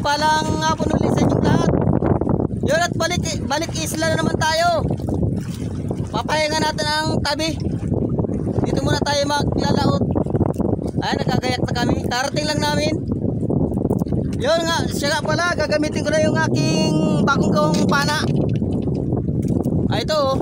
Mapagpalang hapon ulit sa inyong lahat. Yun, at balik isla na naman tayo. Papahinga natin ang tabi. Dito muna tayo maglalaot. Ay, nagkagayak na kami. Karating lang namin. Yun nga, siya nga pala, gagamitin ko na yung aking bagong gawang pana. Ay, ito oh.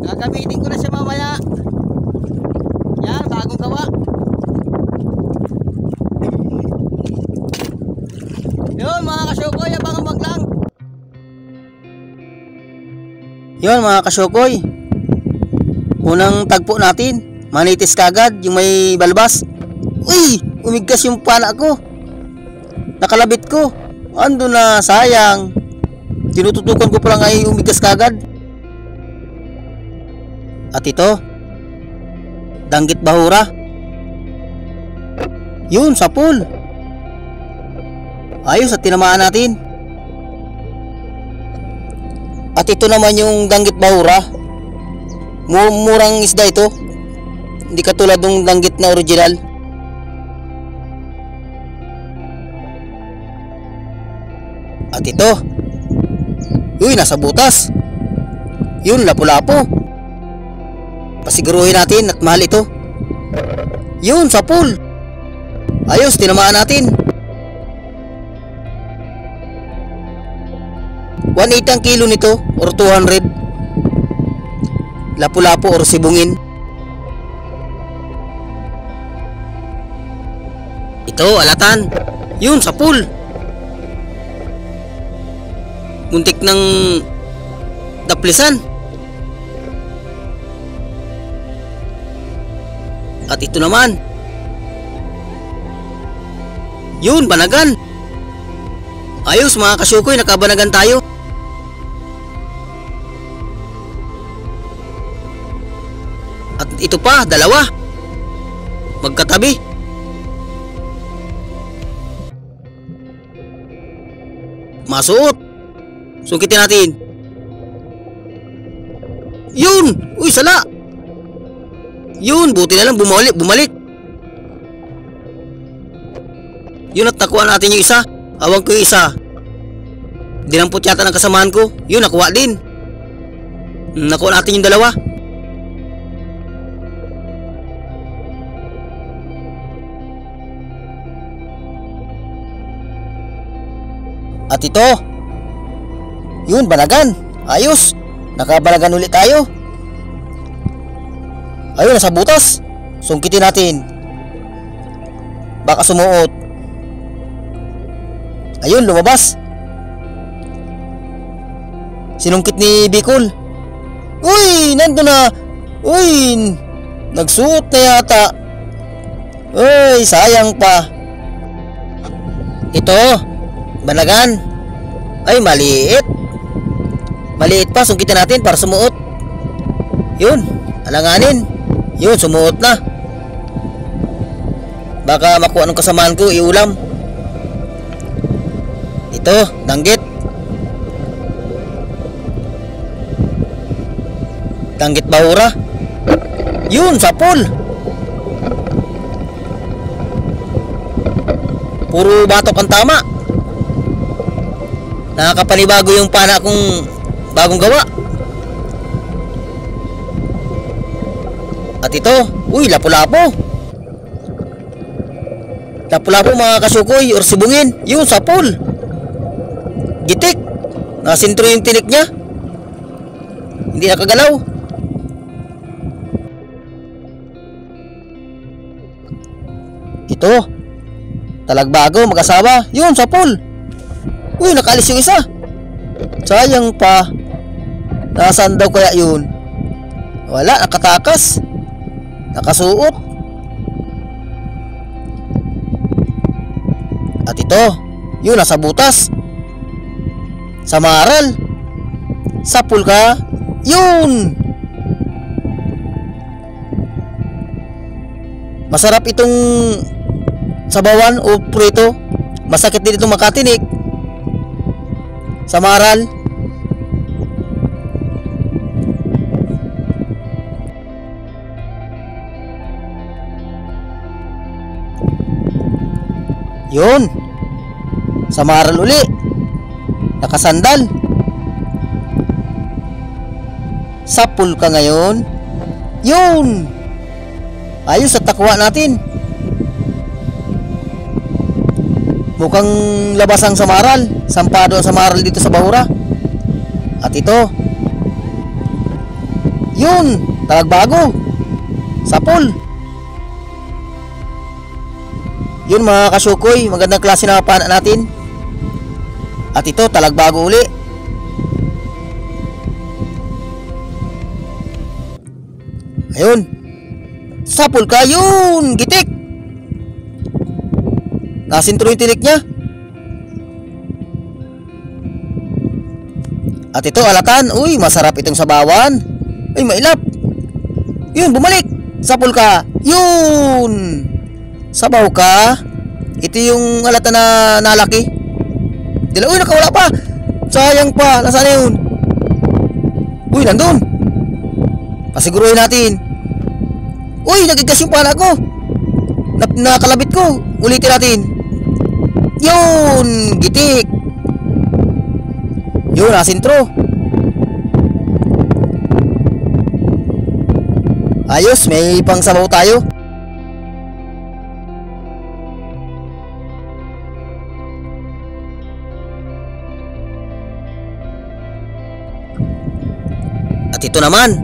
Gagamitin ko na siya mamaya. Yan, bagong gawa. Yun mga kasyokoy, abang-abang lang. Yun mga kasyokoy, unang tagpo natin, manitis kagad yung may balbas. Uy, umigkas yung pana ko. Nakalabit ko. Ando na, sayang. Tinututukan ko pa lang ay umigkas kagad. At ito, danggit bahura. Yun, sapul. Ayos at tinamaan natin. At ito naman yung danggit bahura. Murang isda ito. Hindi katulad ng danggit na original. At ito, uy, nasa butas. Yun, lapu-lapo. Pasiguruhin natin at mahal ito. Yun, sapul. Ayos, tinamaan natin. 180 ang kilo nito or 200. Lapu-lapo or sibungin. Ito, alatan. Yun, sapul. Muntik ng daplisan. At ito naman. Yun, banagan. Ayos mga kasyukoy, nakabanagan tayo. At ito pa, dalawa. Magkatabi. Masuot. Sungkitin natin. Yun! Uy, sala! Yun, buti na lang bumalik. Yun, at nakuha natin yung isa. Awang ko yung isa. Dinampot yata ng kasamahan ko. Yun, nakuha din. Nakuha natin yung dalawa. At ito, yun, banagan. Ayos, nakabanagan ulit tayo. Ayun, nasa butas. Sungkitin natin. Baka sumuot. Ayun, lumabas. Sinungkit ni Bicol. Uy, nandun na. Uy, nagsuot na yata. Uy, sayang pa. Ito, banagan. Ay, maliit. Maliit pa, sungkitin natin para sumuot. Yun, alanganin. Yun, sumuot na. Baka makuha ng kasamaan ko, iulam. Ito, danggit. Danggit bahura. Yun, sapul. Puro batok ang tama. Nakakapanibago yung pana kong bagong gawa. At ito, uy, lapu-lapo. Lapu-lapo mga kasukoy or sibungin. Yung sapul. Gitik. Nasintro yung tinik niya. Hindi nakagalaw. Ito, talagbago, mag-asawa. Yun, sapul. Uy, nakalis yung isa. Sayang pa. Nasaan daw kaya yun? Wala, nakatakas. Nakasuot. At ito, yun, nasa butas. Sa maral. Sapul ka. Yun. Masarap itong sabawan o prito. Masakit din itong makatinik. Sa maral. Yun. Samaral uli. Nakasandal. Sapul ka ngayon. Yun. Ayos at takwa natin. Mukhang labas ang samaral. Sampado ang samaral dito sa bahura. At ito. Yun. Talagbago. Sapul. Yun mga kasyukoy. Magandang klase na pana natin. At ito talagbago uli. Ayun. Sapul ka. Yun. Gitik. Nasintro yung tinik niya. At ito alatan. Uy, masarap itong sabawan. Uy, mailap. Yun, bumalik. Sapul ka. Yun. Sabaw ka. Ito yung alatan na nalaki. Dila, uy, nakawala pa. Sayang pa. Nasaan na yun? Uy, nandun. Pasiguruhin natin. Uy, nagigas yung pala ko. Nakalabit ko. Ulitin natin. Yun, gitik. Yun, asintro. Ayos, may pang sabaw tayo. At ito naman.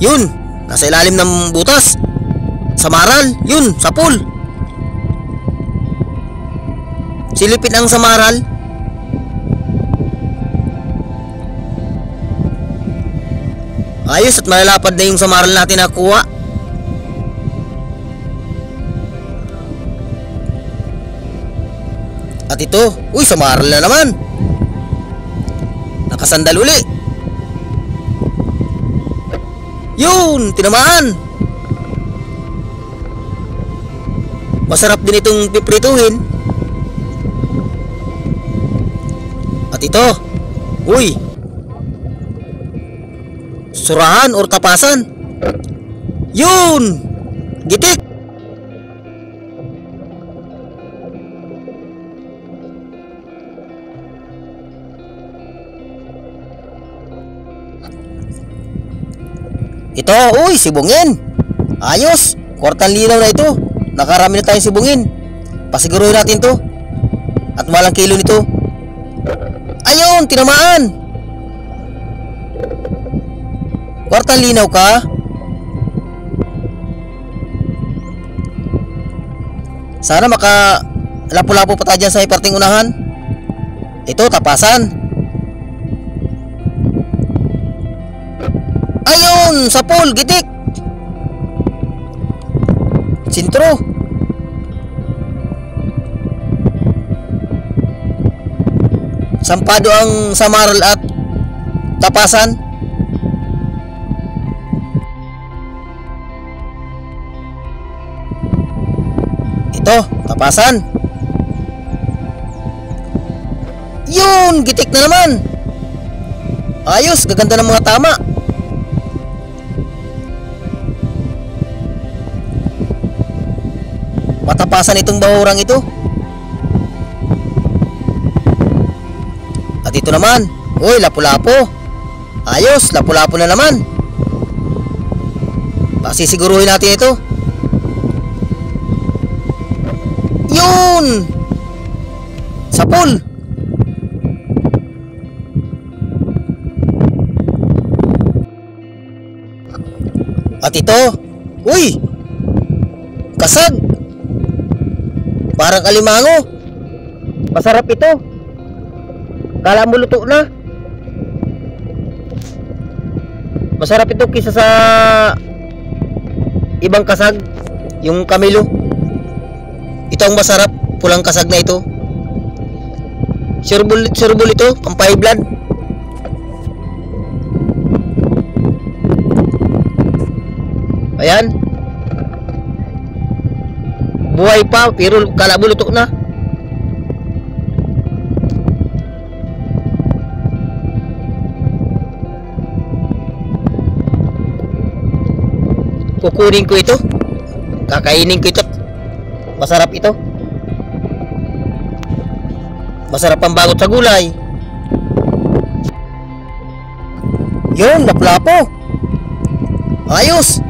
Yun, nasa ilalim ng butas. Samaral, yun, sapul. Silipin ang samaral. Ayos at malalapad na yung samaral natin nakuha. At ito, uy, samaral na naman. Nakasandal uli. Yun, tinamaan. Masarap din itong piprituhin. At ito, uy, surahan or tapasan. Yun, gitik. Ito, uy, sibungin. Ayos, kwartang linaw na ito. Nakarami na tayong sibungin. Pasiguruhin natin to. At malang kilo nito. Ayun, tinamaan. Kwartang linaw ka. Sana maka lapo-lapo pa tayo dyan sa iparting unahan. Ito, tapasan. Ayun, sapul, gitik. Sintro. Sampado ang samaral at tapasan. Ito, tapasan. Yun, gitik na naman. Ayos, gaganda ng mga tama. Matapasan itong bahurang ito. At ito naman, uy, lapu-lapo. Ayos, lapu-lapo na naman. Pasisiguruhin natin ito. Yun, sapul. At ito, uy, kasag. Parang alimango. Masarap ito. Kala mo luto na. Masarap ito kisa sa ibang kasag. Yung kamilo. Ito ang masarap. Pulang kasag na ito. Sureball ito. Pampay blood. Ayan. Buhay pa, pero kala mo luto na. Kukunin ko ito. Kakainin ko ito. Masarap ito. Masarap ang bagot sa gulay. Yun, lapu-lapo. Ayos.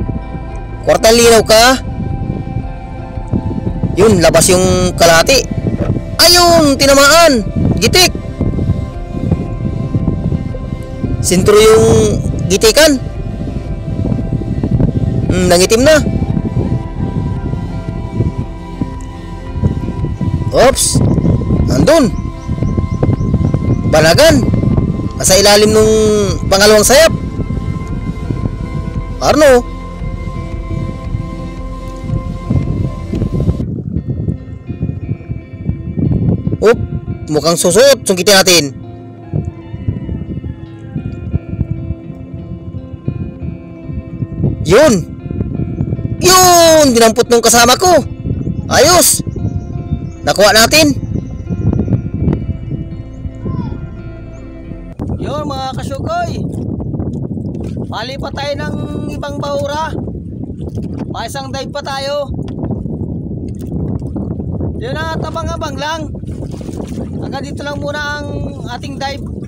Kwartang linaw ka. Yun, labas yung kalahati. Ayun, tinamaan. Gitik. Sintro yung gitikan. Nangitim na. Oops. Nandun. Balagan. Nasa ilalim nung pangalawang sayap. Arno. Oop, mukhang susot. Sungkitin natin. Yun. Yun, dinampot nung kasama ko. Ayos. Nakuha natin. Yun mga kasukoy. Pali pa tayo ng ibang bahura. Pa isang dive pa tayo. Yun na, tabang-abang lang. Hanggang dito lang muna ang ating dive.